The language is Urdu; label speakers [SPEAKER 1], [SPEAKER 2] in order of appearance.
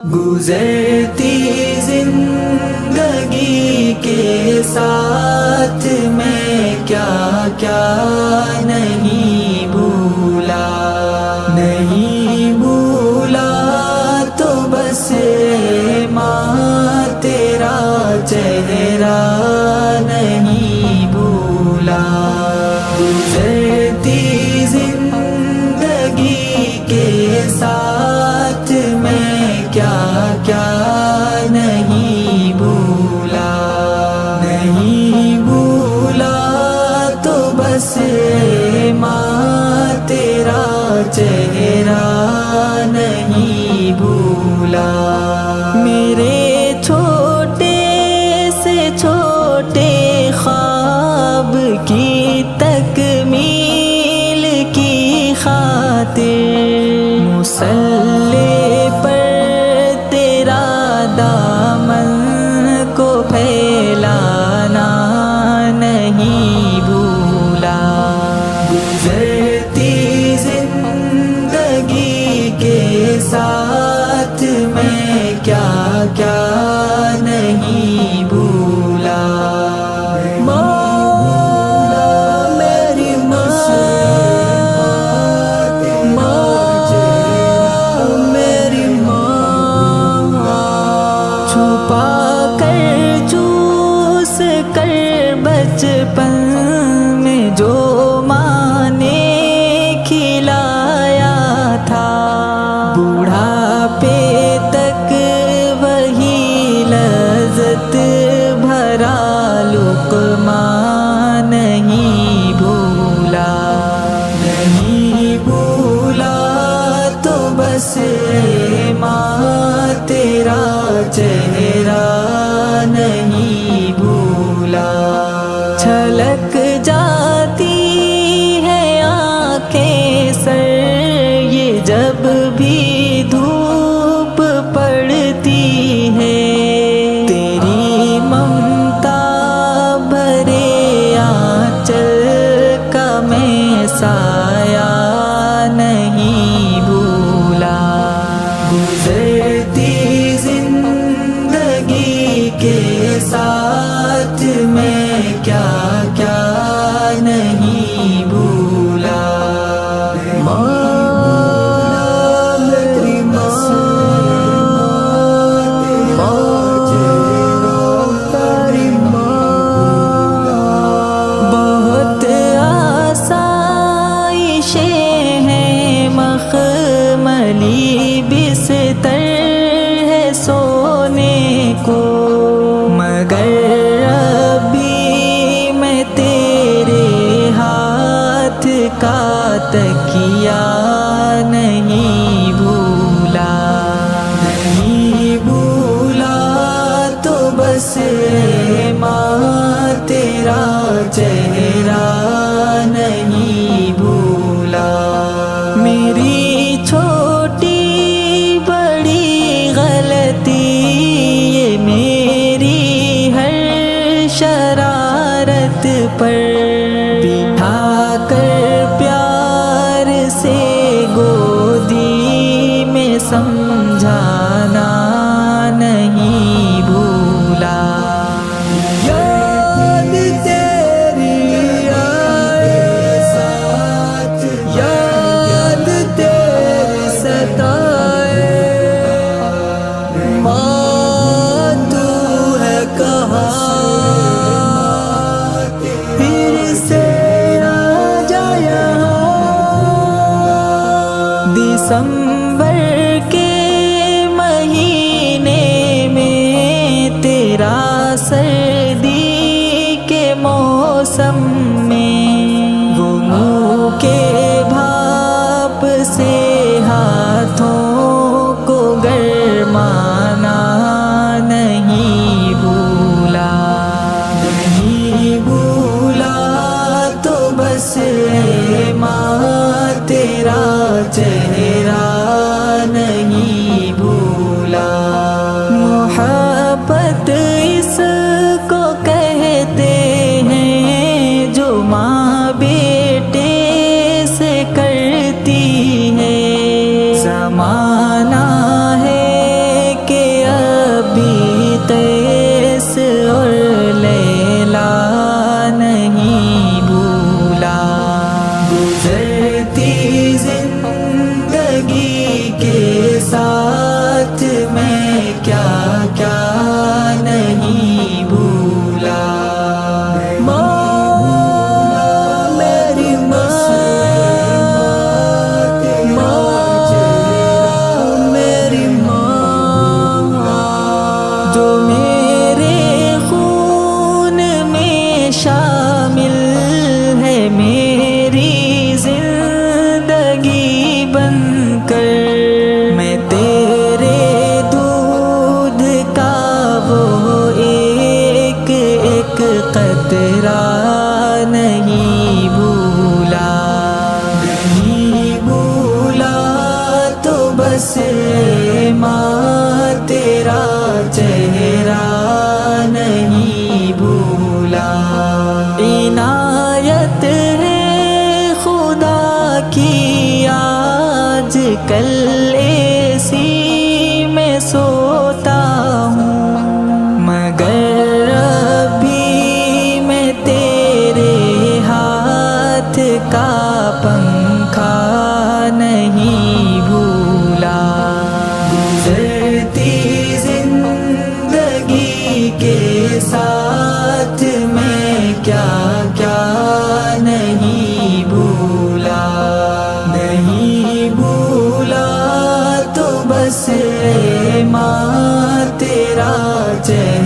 [SPEAKER 1] گزرتی زندگی کے ساتھ میں کیا کیا نہیں بھولا، نہیں بھولا تو بس ماں تیرا چہرہ نہیں بھولا۔ گزرتی زندگی کے ساتھ میں کیا کیا نہیں بھولا، نہیں بھولا تو بس ماں تیرا چہرہ نہیں بھولا۔ میرے چھوٹے سے چھوٹے خواب کی تکمیل کی خاطر مصلی پر تیرا دامن کو پھیلانا نہیں بھولا۔ گزرتی زندگی کے ساتھ میں کیا کیا نہیں بھولا۔ چھپا کر چوس کر بچپن میں جو ماں نے کھلایا تھا، بوڑھاپے تک وہی لذت بھرا لقمہ نہیں بھولا، نہیں بھولا تو بس ماں تیرا چہرہ نہیں بھولا۔ چھلک جاتی ہے آنکھیں سر یہ جب بھی دھوپ پڑتی ہے، تیری ممتا بھرے آنچل کا میں سایہ نہیں بھولا۔ گزرتی زندگی کے ساتھ میں کیا کیا نہیں بھولا۔ بہت آسائشیں ہیں مخملی بستر ہے سونے کو، مگر ابھی میں تیرے ہاتھ کا تکیا نہیں بھولا، نہیں بھولا تو بس ماں تیرا چہرہ نہیں بھولا۔ میری چھوٹی بڑی غلطی یہ میری ہر شرارت پر بٹھا کر پیار سے گودی میں سمجھانا نہیں بھولا۔ یاد تیری آئے ساتھ، یاد تیری ستائے، ماں تو ہے کہاں پھر سے آ جا یہاں۔ دسمبر کے مہینے میں تیرا سردی کے موسم میں وہ منہ کے بھاپ سے ہاتھوں کو گرمانا نہیں بھولا، نہیں بھولا تو بس ماں تیرا چہرہ نہیں بھولا۔ محبت اس کو کہتے ہیں جو ماں بیٹے سے کرتی ہے، زمانہ ہے تیرا نہیں بھولا، نہیں بھولا تو بس ماں تیرا چہرہ نہیں بھولا۔ عنایت ہے خدا کی آج کل ایسی میں سوتا ہوں، مگر ابھی میں تیرے ہاتھ کا پنکھا نہیں بھولا۔ گزرتی زندگی کے ساتھ میں کیا کیا نہیں بھولا، نہیں بھولا تو بس ماں تیرا چہرہ